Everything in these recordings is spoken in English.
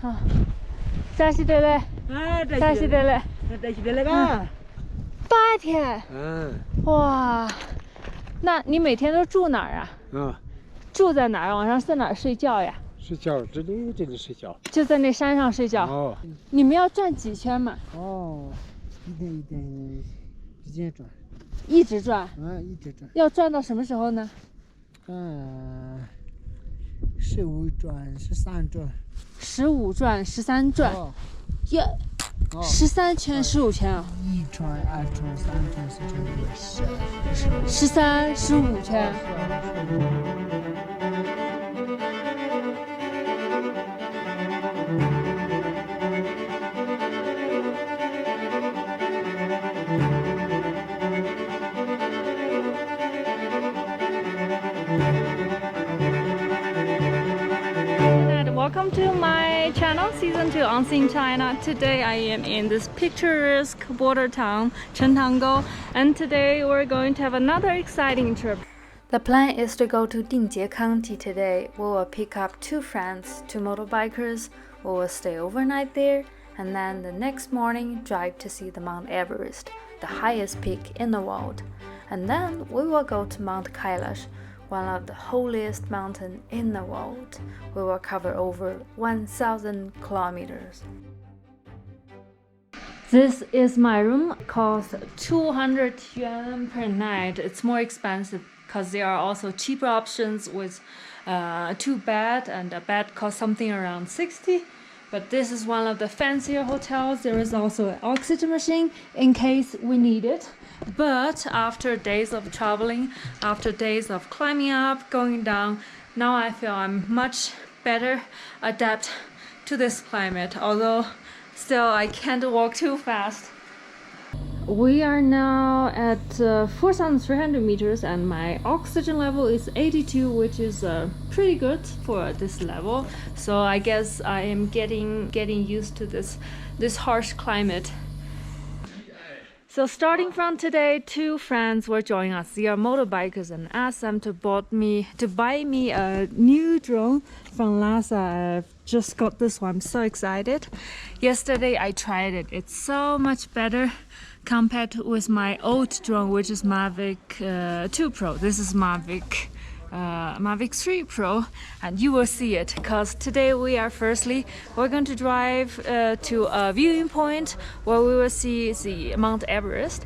好，扎西得嘞，扎西得嘞，在西得嘞吧8天。嗯。哇，那你每天都住哪儿啊？住在哪儿？晚上在哪儿睡觉呀？睡觉，这里睡觉。就在那山上睡觉。哦。你们要转几圈嘛？哦，一点之间转。一直转。一直转。要转到什么时候呢？15转，13转。15转，13转。耶！13圈，15圈啊！1转、2转、3转、413、转、15圈。Welcome to my channel, Season 2 on Seeing China. Today I am in this picturesque border town, Chengtango, and today we're going to have another exciting trip. The plan is to go to Dingjie County today. We will pick up 2 friends, 2 motorbikers. We will stay overnight there, and then the next morning drive to see the Mount Everest, the highest peak in the world. And then we will go to Mount Kailash, one of the holiest mountains in the world. We will cover over 1,000 kilometers. This is my room. It costs 200 yuan per night. It's more expensive because there are also cheaper options with 2 beds, and a bed costs something around 60. But this is one of the fancier hotels. There is also an oxygen machine in case we need it. But after days of traveling, after days of climbing up, going down, now I feel I'm much better adapt to this climate, although still I can't walk too fast. We are now at 4,300 meters and my oxygen level is 82, which is pretty good for this level. So I guess I am getting used to this harsh climate. So starting from today, 2 friends were joining us. They are motorbikers, and asked them to buy me a new drone from Lhasa. I've just got this one. I'm so excited. Yesterday I tried it. It's so much better compared with my old drone, which is Mavic 2 Pro. This is Mavic 3 Pro, and you will see it because today we're going to drive to a viewing point where we will see the Mount Everest.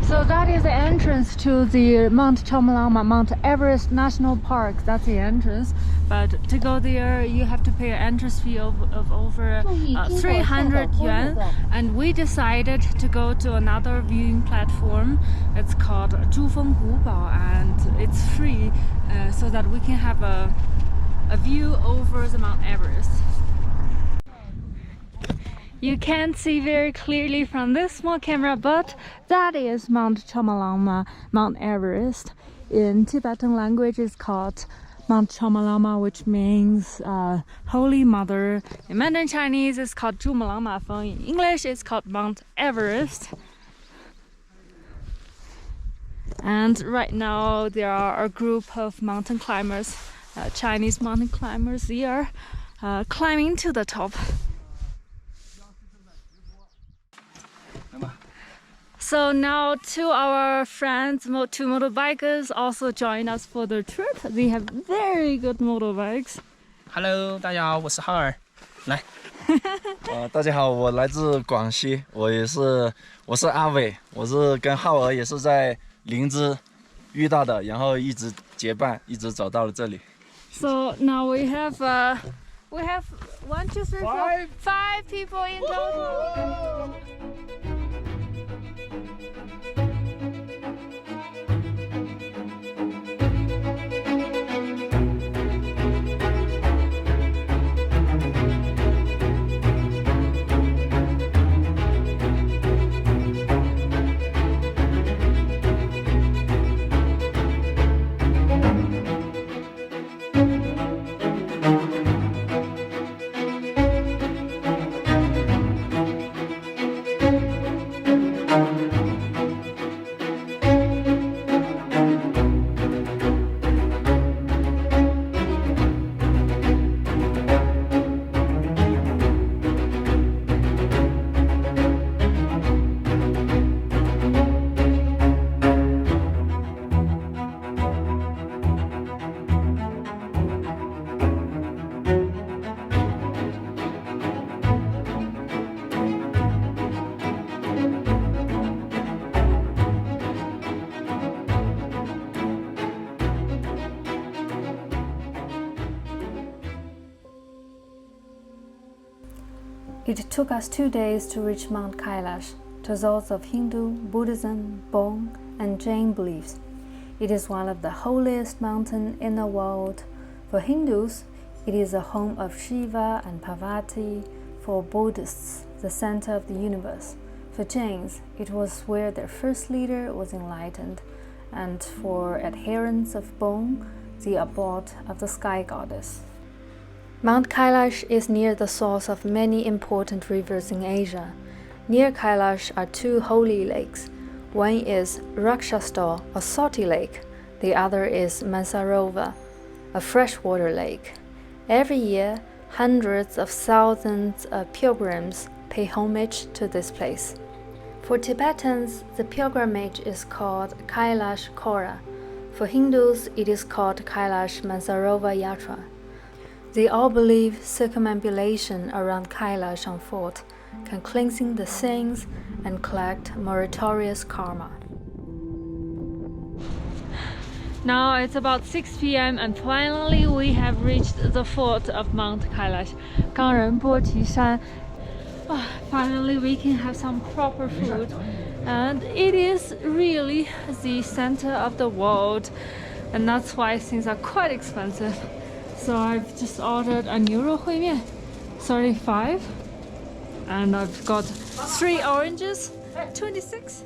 So that is the entrance to the Mount Everest National Park. That's the entrance. But to go there, you have to pay an entrance fee of over 300 yuan. And we decided to go to another viewing platform. It's called Zhufeng Gubao, and it's free, so that we can have a view over the Mount Everest. You can't see very clearly from this small camera, but that is Mount Everest. In Tibetan language, it's called Mount Chomalama, which means Holy Mother. In Mandarin Chinese, it's called Zhumalangma Feng. In English, it's called Mount Everest. And right now, there are a group of mountain climbers, Chinese mountain climbers. They are climbing to the top. So now 2 our friends, 2 motorbikers also join us for the trip. They have very good motorbikes. Hello, 大家好，我是浩尔。来。大家好，我来自广西，我是阿伟，我是跟浩儿也是在灵芝遇到的，然后一直结伴，一直走到了这里。So now we have 1, 2, 3, 4, 5 people in total. It took us 2 days to reach Mount Kailash, to those of Hindu, Buddhism, Bon, and Jain beliefs. It is one of the holiest mountains in the world. For Hindus, it is the home of Shiva and Parvati. For Buddhists, the center of the universe. For Jains, it was where their first leader was enlightened, and for adherents of Bon, the abode of the sky goddess. Mount Kailash is near the source of many important rivers in Asia. Near Kailash are 2 holy lakes. One is Rakshastal, a salty lake. The other is Manasarovar, a freshwater lake. Every year, hundreds of thousands of pilgrims pay homage to this place. For Tibetans, the pilgrimage is called Kailash Kora. For Hindus, it is called Kailash Manasarovar Yatra. They all believe circumambulation around Kailash on foot can cleansing the sins and collect meritorious karma. Now it's about 6 p.m. and finally we have reached the foot of Mount Kailash, Gangrenpo Shan. Finally we can have some proper food, and it is really the center of the world, and that's why things are quite expensive. So I've just ordered a 牛肉烩面, 35, and I've got 3 oranges, 26.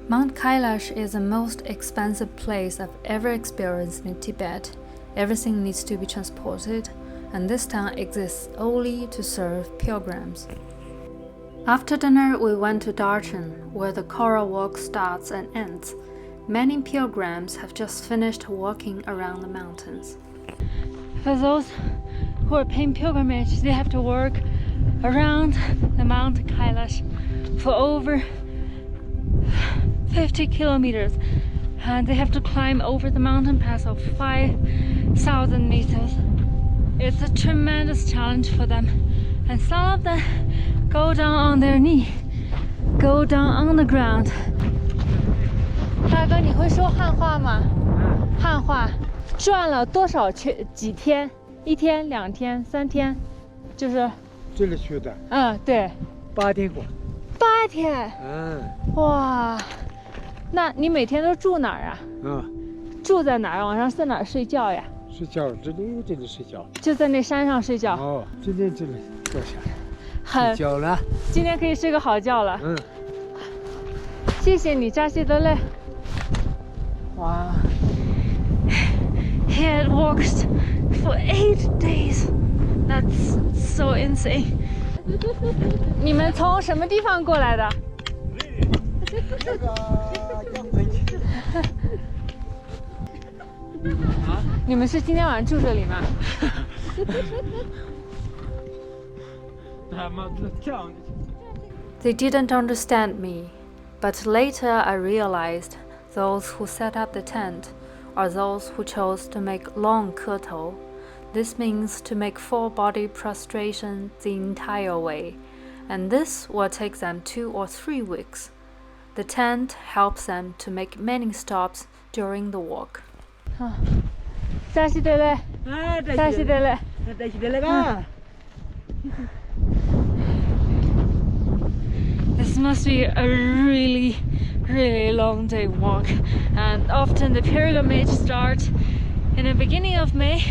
Mount Kailash is the most expensive place I've ever experienced in Tibet. Everything needs to be transported, and this town exists only to serve pilgrims. After dinner, we went to Darshan, where the Kora walk starts and ends. Many pilgrims have just finished walking around the mountains. For those who are paying pilgrimage, they have to walk around the Mount Kailash for over 50 kilometers, and they have to climb over the mountain pass of 5,000 meters. It's a tremendous challenge for them, and some of them go down on their knee, go down on the ground. 大哥，你会说汉话吗？汉话。转了多少几天？1天、2天、3天，就是这里去的。对。8天过。8天。哇，那你每天都住哪儿啊？住在哪儿？晚上在哪儿睡觉呀？睡觉，这里睡觉。就在那山上睡觉。今天这里坐下来。睡觉了。今天可以睡个好觉了。谢谢你，扎西德勒。哇。He had walked for 8 days. That's so insane. 你们从什么地方过来的？你们是今天晚上住这里吗？They didn't understand me, but later I realized those who set up the tent are those who chose to make long keto. This means to make full body prostration the entire way, and this will take them 2 or 3 weeks. The tent helps them to make many stops during the walk. 下去的嘞，下去的嘞，下去的嘞吧。This must be a really, really long day walk, and often the pilgrimage starts in the beginning of May,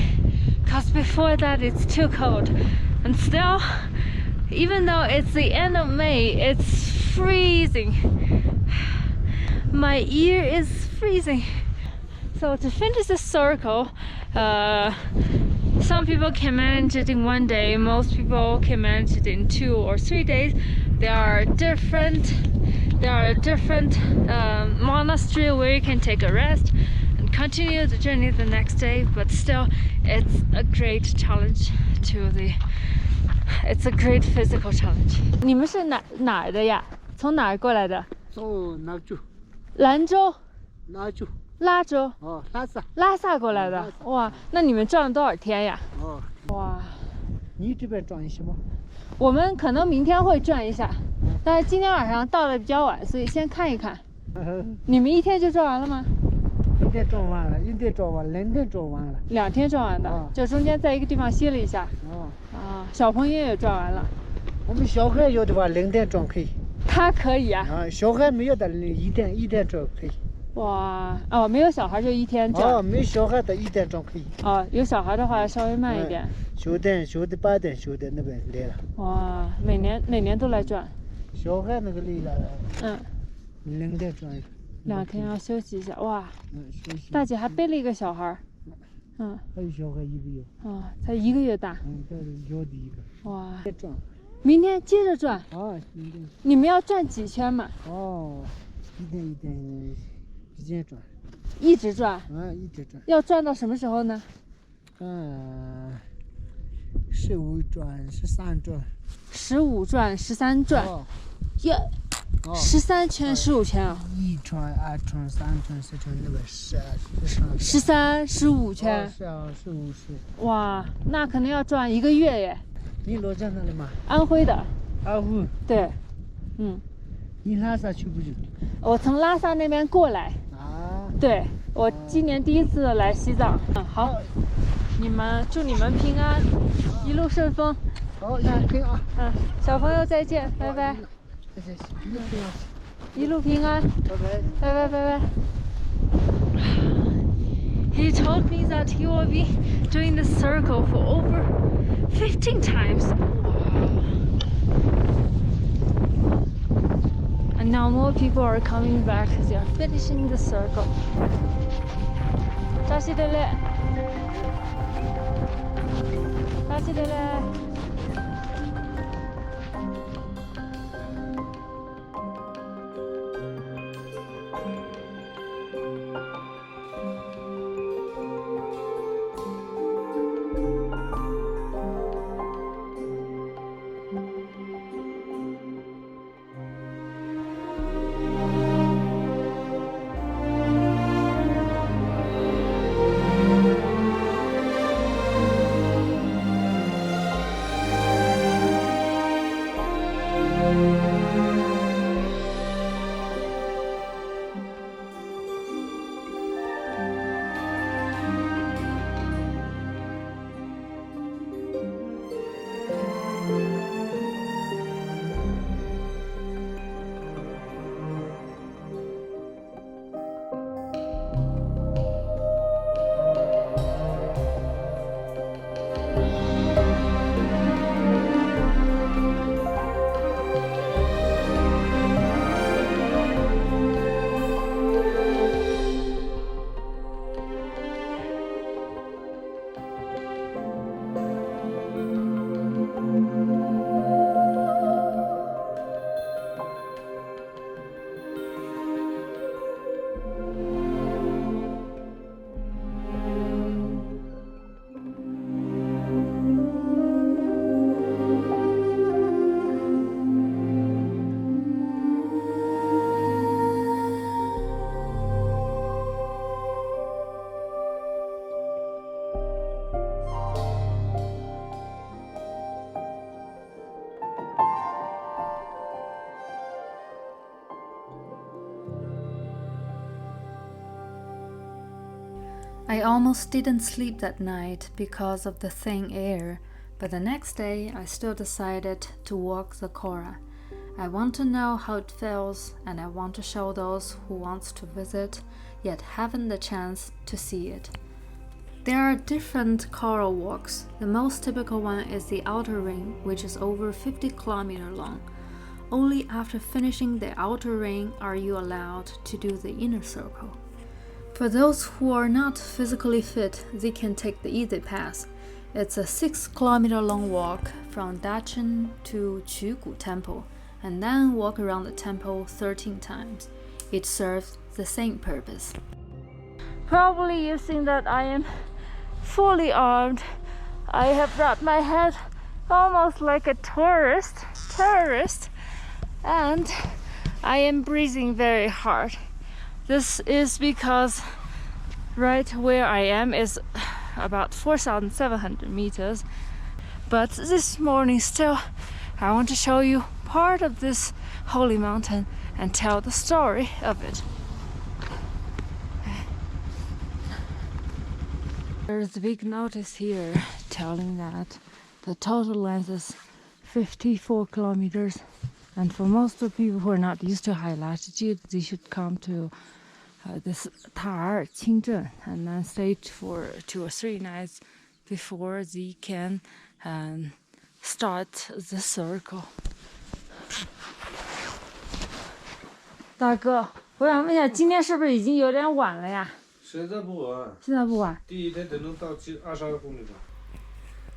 because before that it's too cold. And still, even though it's the end of May, it's freezing. My ear is freezing. So to finish the circle, some people can manage it in 1 day, most people can manage it in 2 or 3 days. There are different monasteries where you can take a rest and continue the journey the next day, but still it's a great challenge it's a great physical challenge. 你们是哪儿的呀？从哪儿过来的？从哪州？兰州、哪州？拉州、哦，拉萨。拉萨过来的。哇，那你们转了多少天呀？哦，哇，你这边转一些吗？我们可能明天会转一下，但是今天晚上到的比较晚，所以先看一看。你们1天就转完了吗1天转完了，1天转完，2天转完了。2天转完的，就中间在一个地方歇了一下。啊，小朋友也转完了。我们小孩有的话2天转可以。他可以啊。小孩没有的1天转可以。哇，哦，没有小孩就1天转。哦，没小孩的1天转可以。哦，有小孩的话稍微慢一点。9点8点9点那边来了。哇，每年都来转。小孩那个来了。2天转一个。 2天要休息一下，哇！休息。大姐还背了一个小孩。还有小孩1个月。才1个月大。这是小的一个。哇！再转。明天接着转。明天。你们要转几圈嘛？一天之间转。一直转。一直转。要转到什么时候呢？15转13转。15转13转。13圈15圈啊！1圈2圈3圈4圈那个13、15圈。是啊，15是。哇，那可能要转1个月耶。你落在哪里嘛？安徽的。安徽。对，你拉萨去不去？我从拉萨那边过来。对，我今年第1次来西藏。好，祝你们平安，一路顺风。好，一路平安。小朋友再见，拜拜。一路平安，拜拜拜拜。He told me that he will be doing the circle for over 15 times. And now more people are coming back. They are finishing the circle. 扎西德勒，扎西德勒。I almost didn't sleep that night because of the thin air, but the next day I still decided to walk the Kora. I want to know how it feels, and I want to show those who want to visit yet haven't the chance to see it. There are different Kora walks. The most typical one is the outer ring, which is over 50 kilometers long. Only after finishing the outer ring are you allowed to do the inner circle. For those who are not physically fit, they can take the easy pass. It's a 6-kilometer long walk from Dachin to Chugu Temple, and then walk around the temple 13 times. It serves the same purpose. Probably you think that I am fully armed. I have wrapped my head almost like a terrorist, and I am breathing very hard. This is because right where I am is about 4,700 meters. But this morning still, I want to show you part of this holy mountain and tell the story of it. There's a big notice here telling that the total length is 54 kilometers. And for most of the people who are not used to high latitude, they should come to this Tar Qingzhen and then stay for 2 or 3 nights before they can start the circle. 大哥，我想问一下，今天是不是已经有点晚了呀？现在不晚。现在不晚。第一天只能到22公里吧。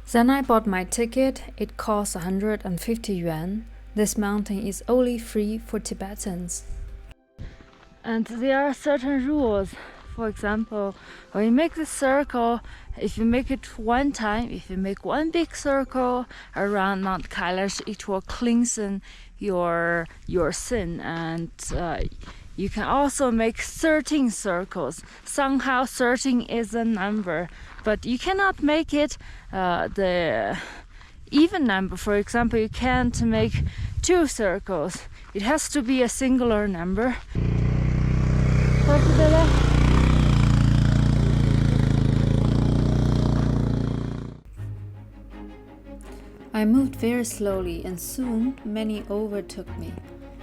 Then I bought my ticket. It costs 150 yuan. This mountain is only free for Tibetans. And there are certain rules. For example, when you make the circle, if you make it one time, if you make one big circle around Mount Kailash, it will cleanse your sin. And you can also make 13 circles. Somehow 13 is a number, but you cannot make it the even number. For example, you can't make 2 circles. It has to be a singular number. I moved very slowly, and soon many overtook me.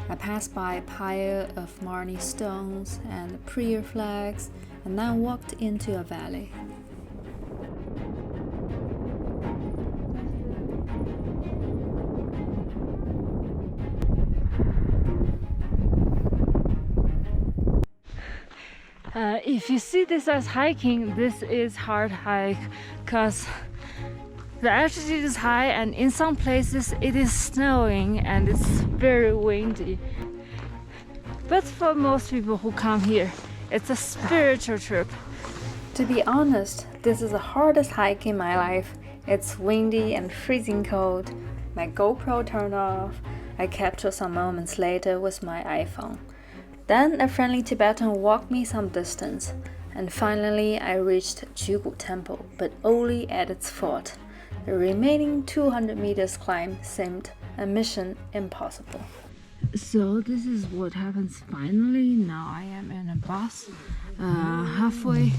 I passed by a pile of Marni stones and prayer flags, and then walked into a valley. If you see this as hiking, this is hard hike because the altitude is high, and in some places it is snowing and it's very windy. But for most people who come here, it's a spiritual trip. To be honest, this is the hardest hike in my life. It's windy and freezing cold. My GoPro turned off. I captured some moments later with my iPhone. Then a friendly Tibetan walked me some distance, and finally I reached Chugu Temple, but only at its foot. The remaining 200 meters climb seemed a mission impossible. So this is what happens finally. Now I am in a bus halfway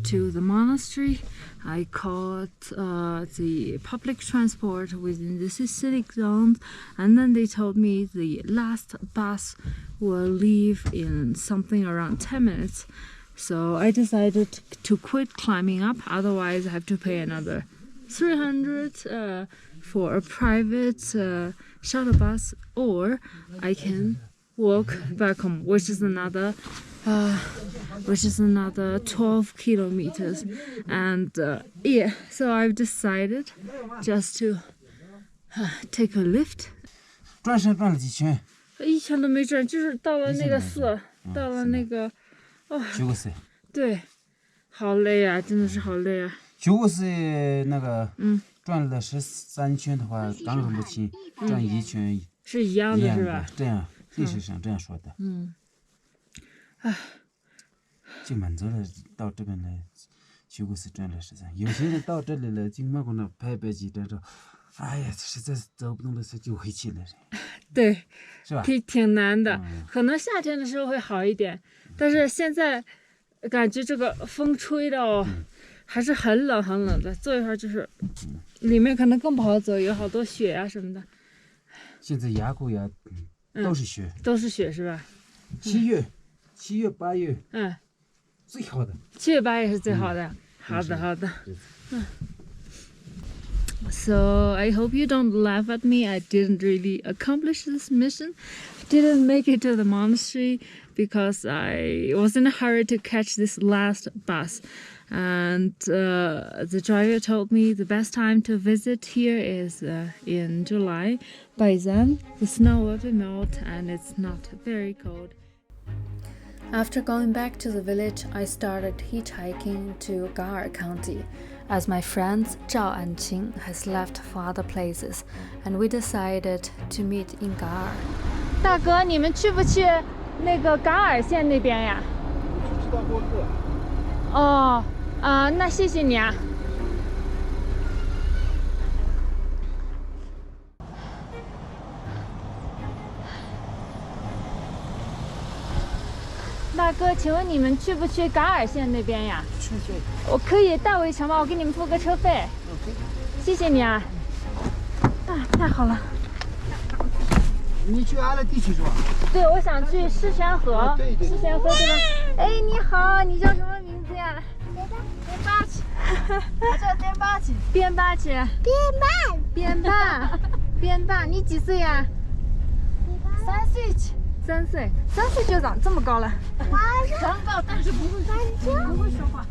to the monastery. I caught the public transport within the scenic zones, and then they told me the last bus will leave in something around 10 minutes. So I decided to quit climbing up, otherwise I have to pay another 300 for a private shuttle bus, or I can walk back home, which is another 12 kilometers. And yeah, so I've decided just to take a lift. 转身转了几圈一圈都没转，就是到了那个寺，到了那个9个寺。对，好累啊，真的是好累啊。9个寺那个转了13圈的话，刚刚不轻，转1圈是一样的，是吧？这样历史上这样说的。就满足了到这边来9个寺转了13，有些人到这里了，经慢过那拍几张照。哎呀，实在是走不动的时候就回去了。对，是吧？挺难的，可能夏天的时候会好一点，但是现在感觉这个风吹的哦，还是很冷很冷的。坐一会儿就是里面可能更不好走，有好多雪啊什么的。现在垭口呀都是雪，都是雪是吧7月、8月，最好的。7月8月是最好的。好的好的。So I hope you don't laugh at me. I didn't really accomplish this mission. Didn't make it to the monastery because I was in a hurry to catch this last bus. And the driver told me the best time to visit here is in July. By then, the snow will be melt and it's not very cold. After going back to the village, I started hitchhiking to Gar County, as my friends Zhao and Qing has left for other places, and we decided to meet in Gar. 大哥，你们去不去那个噶尔县那边呀？知道过客。哦，那谢谢你啊。大哥，请问你们去不去噶尔县那边呀？去。我可以带我一程吗？我给你们付个车费。谢谢你啊！太好了。你去安乐地区是吧？对，我想去狮泉河。对。狮泉河对吧？哎，你好，你叫什么名字呀？边巴起，我叫边巴起。边巴起。边巴，你几岁呀？3岁起。3岁就长这么高了。长高，但是不会说话。